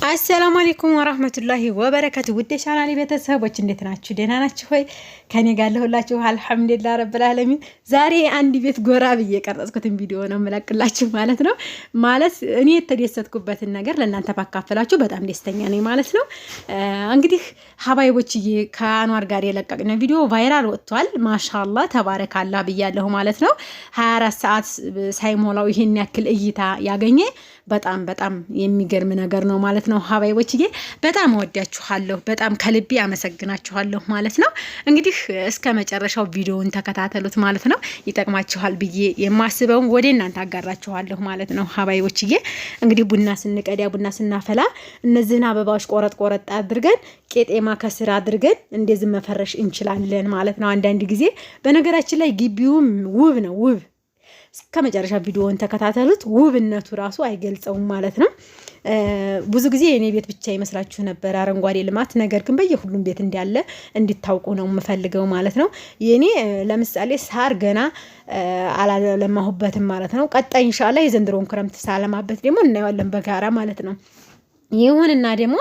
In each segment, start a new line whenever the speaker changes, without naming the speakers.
አሰላሙ አለይኩም ወራህመቱላሂ ወበረካቱ። ውድ ቻናሌ ቤተሰቦች እንዴት ናችሁ? ደህና ናችሁ ሆይ? ከኔ ጋር ለሁላችሁ አልሐምዱሊላህ ረብል ዓለሚን። ዛሬ አንድ ቤት ጎራ ብዬ የቀረጽኩትን ቪዲዮ ነው የምለቅላችሁ ማለት ነው። ማለት እኔ የተደሰትኩበትን ነገር ለእናንተ ባካፈላችሁ በጣም ደስተኛ ነኝ ማለት ነው። እንግዲህ ሀባይቦችዬ ከአንዋር ጋር የለቀቅነው ቪዲዮ ቫይራል ወጥቷል። ማሻአላህ ተባረካላህ ብያለሁ ማለት ነው። 24 ሰዓት ሳይሞላው ይሄን ያክል እይታ ያገኘ በጣም የሚገርም ነገር ነው ማለት ነው። ሀባይቦችዬ በጣም ወዳችኋለሁ፣ በጣም ከልቤ አመሰግናችኋለሁ ማለት ነው። እንግዲህ እስከ መጨረሻው ቪዲዮውን ተከታተሉት ማለት ነው። ይጠቅማችኋል ብዬ የማስበውን ወደ እናንተ አጋራችኋለሁ ማለት ነው። ሀባይቦችዬ እንግዲህ ቡና ስንቀዳ ቡና ስናፈላ እነዚህን አበባዎች ቆረጥ አድርገን ቄጤማ ከስር አድርገን እንደዚህ መፈረሽ እንችላለን ማለት ነው። አንዳንድ ጊዜ በነገራችን ላይ ግቢውም ውብ ነው። ውብ እስከ መጨረሻ ቪዲዮውን ተከታተሉት። ውብነቱ ራሱ አይገልጸውም ማለት ነው። ብዙ ጊዜ የኔ ቤት ብቻ ይመስላችሁ ነበር አረንጓዴ ልማት፣ ነገር ግን በየሁሉም ቤት እንዳለ እንድታውቁ ነው የምፈልገው ማለት ነው። የኔ ለምሳሌ ሳር ገና አላለማሁበትም ማለት ነው። ቀጣይ ኢንሻአላህ የዘንድሮን ክረምት ሳለማበት ደግሞ እናየዋለን በጋራ ማለት ነው። ይሁንና ደግሞ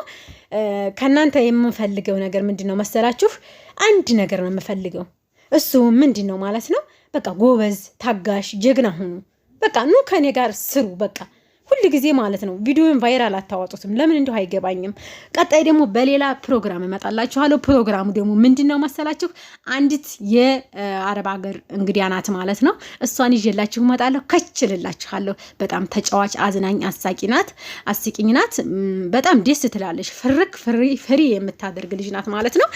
ከናንተ የምፈልገው ነገር ምንድነው መሰላችሁ? አንድ ነገር ነው የምፈልገው። እሱ ምንድነው ማለት ነው? በቃ ጎበዝ፣ ታጋሽ፣ ጀግና ሁኑ። በቃ ኑ ከኔ ጋር ስሩ። በቃ ሁሉ ጊዜ ማለት ነው ቪዲዮን ቫይራል አታዋጡትም። ለምን እንደው አይገባኝም። ቀጣይ ደግሞ በሌላ ፕሮግራም እመጣላችኋለሁ። ፕሮግራሙ ደግሞ ምንድነው መሰላችሁ? አንዲት የአረብ ሀገር እንግዲህ ናት ማለት ነው። እሷን ይዤላችሁ እመጣለሁ፣ ከችልላችኋለሁ። በጣም ተጫዋች፣ አዝናኝ፣ አስቂኝ ናት። በጣም ደስ ትላለች። ፍሪ የምታደርግ ልጅ ናት ማለት ነው።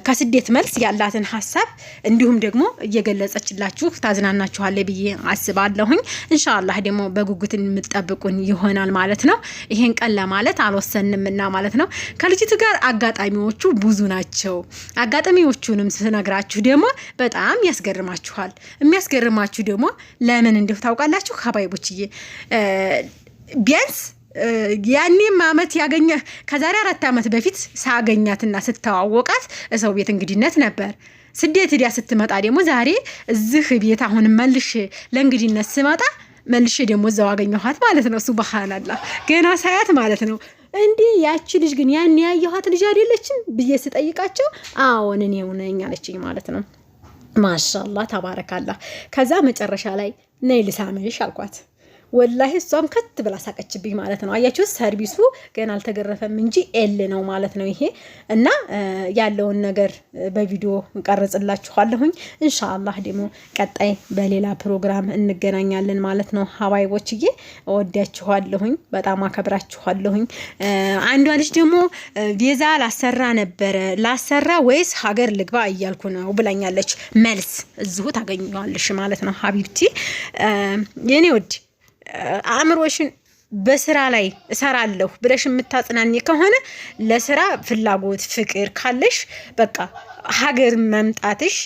ከስደት መልስ ያላትን ሐሳብ እንዲሁም ደግሞ እየገለጸችላችሁ ታዝናናችኋለች ብዬ አስባለሁኝ። ኢንሻአላህ ደግሞ በጉጉት እንጠብቁ ይሆናል ማለት ነው። ይሄን ቀን ለማለት አልወሰንምና ማለት ነው። ከልጅቱ ጋር አጋጣሚዎቹ ብዙ ናቸው። አጋጣሚዎቹንም ስነግራችሁ ደግሞ በጣም ያስገርማችኋል። የሚያስገርማችሁ ደግሞ ለምን እንደው ታውቃላችሁ ሀባይቦችዬ? ቢያንስ ያኔም አመት ያገኘ ከዛሬ 4 አመት በፊት ሳገኛትና ስተዋወቃት ሰው ቤት እንግዲነት ነበር። ስደት ሄዳ ስትመጣ ደግሞ ዛሬ እዚህ ቤት አሁን መልሽ ለእንግዲነት ስመጣ መልሼ ደግሞ እዛው አገኘኋት ማለት ነው። ሱብሃንአላህ ገና ሳያት ማለት ነው። እንዴ ያቺ ልጅ ግን ያን ያየኋት ልጅ አይደለችም ብዬ ስጠይቃቸው አዎን እኔው ነኝ አለችኝ ማለት ነው። ማሻአላህ ተባረካላህ። ከዛ መጨረሻ ላይ ነይ ልሳምሽ አልኳት። ወላሂ እሷም ከት ብላ ሳቀችብኝ ማለት ነው። አያችሁ ሰርቪሱ ገና አልተገረፈም እንጂ ኤል ነው ማለት ነው ይሄ። እና ያለውን ነገር በቪዲዮ እንቀርጽላችኋለሁኝ። ኢንሻአላህ ደግሞ ቀጣይ በሌላ ፕሮግራም እንገናኛለን ማለት ነው። ሀባይቦችዬ እወዳችኋለሁኝ፣ በጣም አከብራችኋለሁኝ። አንዷ ልጅ ደግሞ ቪዛ ላሰራ ወይስ ሀገር ልግባ እያልኩ ነው ብላኛለች። መልስ እዚሁ ታገኘዋለሽ ማለት ነው ሀቢብቲ የኔ ወድ አእምሮሽን በስራ ላይ እሰራለሁ ብለሽ የምታጽናኝ ከሆነ ለስራ ፍላጎት ፍቅር ካለሽ በቃ ሀገር መምጣትሽ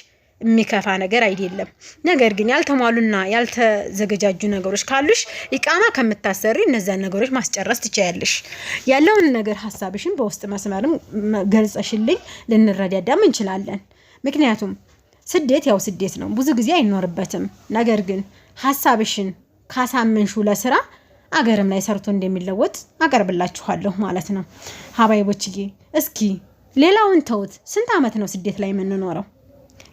የሚከፋ ነገር አይደለም። ነገር ግን ያልተሟሉና ያልተዘገጃጁ ነገሮች ካሉሽ ኢቃማ ከምታሰሪ እነዛን ነገሮች ማስጨረስ ትችያለሽ። ያለውን ነገር ሐሳብሽን በውስጥ መስመርም ገልጸሽልኝ ልንረዳዳም እንችላለን። ምክንያቱም ስደት ያው ስደት ነው፣ ብዙ ጊዜ አይኖርበትም። ነገር ግን ሐሳብሽን ካሳመንሹ ለስራ አገርም ላይ ሰርቶ እንደሚለወጥ አቀርብላችኋለሁ ማለት ነው። ሀባይቦችዬ እስኪ ሌላውን ተውት። ስንት አመት ነው ስደት ላይ የምንኖረው?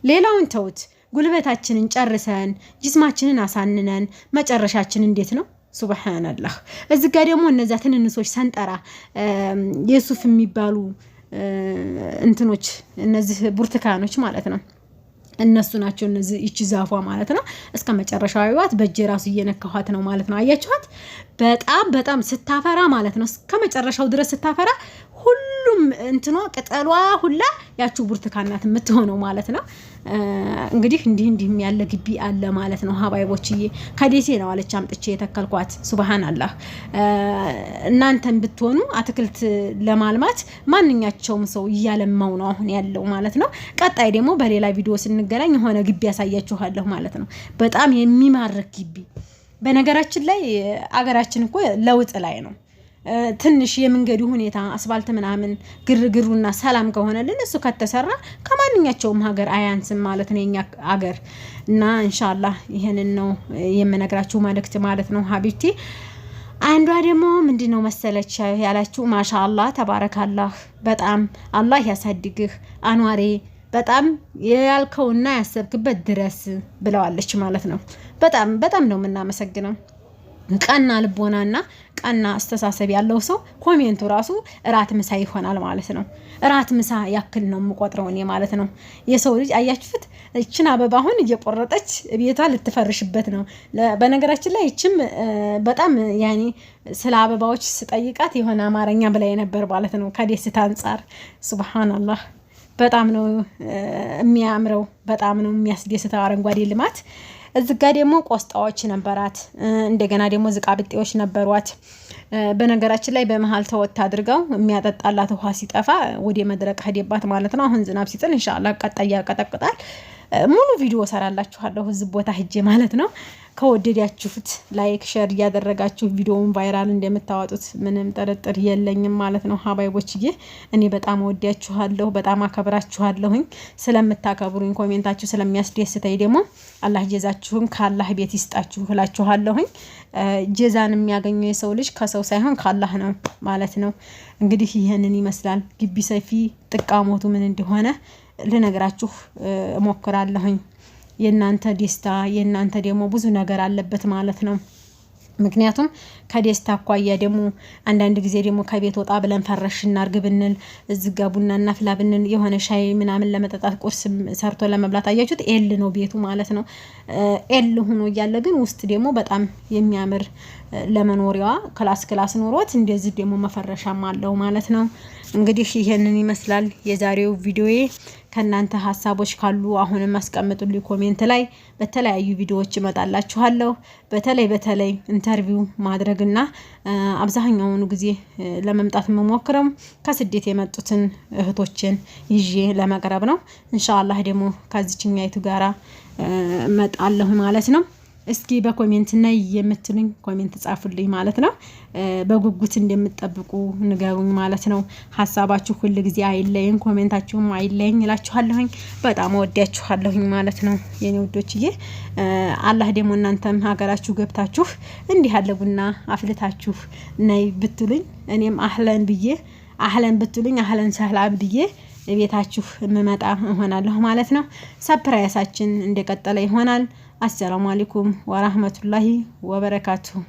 ሌላውን ተውት። ጉልበታችንን ጨርሰን ጅስማችንን አሳንነን መጨረሻችን እንዴት ነው? ሱብሃንአላህ። እዚህ ጋር ደግሞ እነዛ ትንንሶች ሰንጠራ የሱፍ የሚባሉ እንትኖች እነዚህ ብርቱካኖች ማለት ነው እነሱ ናቸው። እነዚህ እቺ ዛፏ ማለት ነው። እስከ መጨረሻው አይዋት በእጄ ራሱ እየነካኋት ነው ማለት ነው። አያችኋት? በጣም ስታፈራ ማለት ነው። እስከ መጨረሻው ድረስ ስታፈራ ሁሉም እንትኗ ቅጠሏ ሁላ ያቺ ብርቱካን ናት የምትሆነው ማለት ነው። እንግዲህ እንዲህ ያለ ግቢ አለ ማለት ነው። ሀባይቦችዬ ከደሴ ነው አለች አምጥቼ የተከልኳት። ሱብሃንአላህ። እናንተም ብትሆኑ አትክልት ለማልማት ማንኛቸውም ሰው እያለማው ነው አሁን ያለው ማለት ነው። ቀጣይ ደግሞ በሌላ ቪዲዮ ስንገናኝ የሆነ ግቢ ያሳያችኋለሁ ማለት ነው። በጣም የሚማርክ ግቢ። በነገራችን ላይ አገራችን እኮ ለውጥ ላይ ነው። ትንሽ የመንገዱ ሁኔታ አስፋልት ምናምን ግርግሩና ሰላም ከሆነልን እሱ ከተሰራ ከማንኛቸውም ሀገር አያንስም ማለት ነው የኛ ሀገር። እና ኢንሻአላህ ይሄንን ነው የምነግራችሁ መልእክት ማለት ነው ሀቢብቲ። አንዷ ደግሞ ምንድነው መሰለች ያላችሁ ማሻአላህ ተባረካላህ በጣም አላህ ያሳድግህ አንዋሬ በጣም ያልከውና ያሰብክበት ድረስ ብለዋለች ማለት ነው። በጣም ነው የምናመሰግነው። ቀና ልቦናና ቀና አስተሳሰብ ያለው ሰው ኮሜንቱ ራሱ እራት ምሳ ይሆናል ማለት ነው። እራት ምሳ ያክል ነው የምቆጥረው እኔ ማለት ነው። የሰው ልጅ አያችሁት እቺን አበባ አሁን እየቆረጠች ቤቷ ልትፈርሽበት ነው። በነገራችን ላይ እቺም በጣም ያኔ ስለ አበባዎች ስጠይቃት የሆነ አማርኛ ብላ ነበር ማለት ነው። ከደስታ አንፃር ሱብሃንአላህ በጣም ነው የሚያምረው። በጣም ነው የሚያስደስተው አረንጓዴ ልማት። እዚህ ጋር ደግሞ ቆስጣዎች ነበራት። እንደገና ደግሞ ዝቃብጤዎች ነበሯት። በነገራችን ላይ በመሃል ተወት አድርገው የሚያጠጣላት ውሃ ሲጠፋ ወደ መድረቅ ሄደባት ማለት ነው። አሁን ዝናብ ሲጥል ኢንሻአላህ ቀጣይ ያቀጠቅጣል። ሙሉ ቪዲዮ ሰራላችኋለሁ እዚህ ቦታ ሄጄ ማለት ነው። ከወደዳችሁት ላይክ ሼር እያደረጋችሁ ቪዲዮውን ቫይራል እንደምታወጡት ምንም ጥርጥር የለኝም ማለት ነው። ሀባይቦችዬ እኔ በጣም ወዳችኋለሁ፣ በጣም አከብራችኋለሁኝ። ስለምታከብሩኝ ኮሜንታችሁ ስለሚያስደስተኝ ደግሞ አላህ ጀዛችሁን ከአላህ ቤት ይስጣችሁ እላችኋለሁኝ። ጀዛን የሚያገኘው የሰው ልጅ ከሰው ሳይሆን ከአላህ ነው ማለት ነው። እንግዲህ ይሄንን ይመስላል። ግቢ ሰፊ ጥቃሞቱ ምን እንደሆነ ልነግራችሁ እሞክራለሁኝ። የናንተ ደስታ የናንተ ደግሞ ብዙ ነገር አለበት ማለት ነው። ምክንያቱም ከደስታ አኳያ ደግሞ አንዳንድ ጊዜ ደግሞ ከቤት ወጣ ብለን ፈረሽ እናርግ ብንል እዚህ ጋር ቡና እናፍላ ብንል የሆነ ሻይ ምናምን ለመጠጣት ቁርስ ሰርቶ ለመብላት አያችሁት ኤል ነው ቤቱ ማለት ነው። ኤል ሆኖ እያለ ግን ውስጥ ደግሞ በጣም የሚያምር ለመኖሪያዋ ክላስ ኖሮት እንደዚህ ደግሞ መፈረሻም አለው ማለት ነው። እንግዲህ ይሄንን ይመስላል የዛሬው ቪዲዮዬ። ከናንተ ሐሳቦች ካሉ አሁንም አስቀምጡልኝ ኮሜንት ላይ። በተለያዩ ቪዲዮዎች እመጣላችኋለሁ። በተለይ ኢንተርቪው ማድረግና አብዛኛውን ጊዜ ለመምጣት መሞክረው ከስደት የመጡትን እህቶችን ይዤ ለመቅረብ ነው። ኢንሻአላህ ደግሞ ከዚህኛይቱ ጋራ እመጣለሁ ማለት ነው። እስኪ በኮሜንት ነይ የምትሉኝ ኮሜንት ጻፉልኝ ማለት ነው። በጉጉት እንደምትጠብቁ ንገሩኝ ማለት ነው። ሐሳባችሁ ሁሉ ጊዜ አይለየኝ፣ ኮሜንታችሁም አይለየኝ እላችኋለሁኝ። በጣም ወዳችኋለሁኝ ማለት ነው የኔ ውዶችዬ። አላህ ደግሞ እናንተም ሀገራችሁ ገብታችሁ እንዲህ ያለ ቡና አፍልታችሁ ነይ ብትሉኝ እኔም አህለን ብትሉኝ አህለን ሰህላን ብዬ ቤታችሁ መመጣ እሆናለሁ ማለት ነው። ሰፕራይሳችን እንደቀጠለ ይሆናል። አሰላሙ አለይኩም ወራህመቱላሂ ወበረካቱሁ።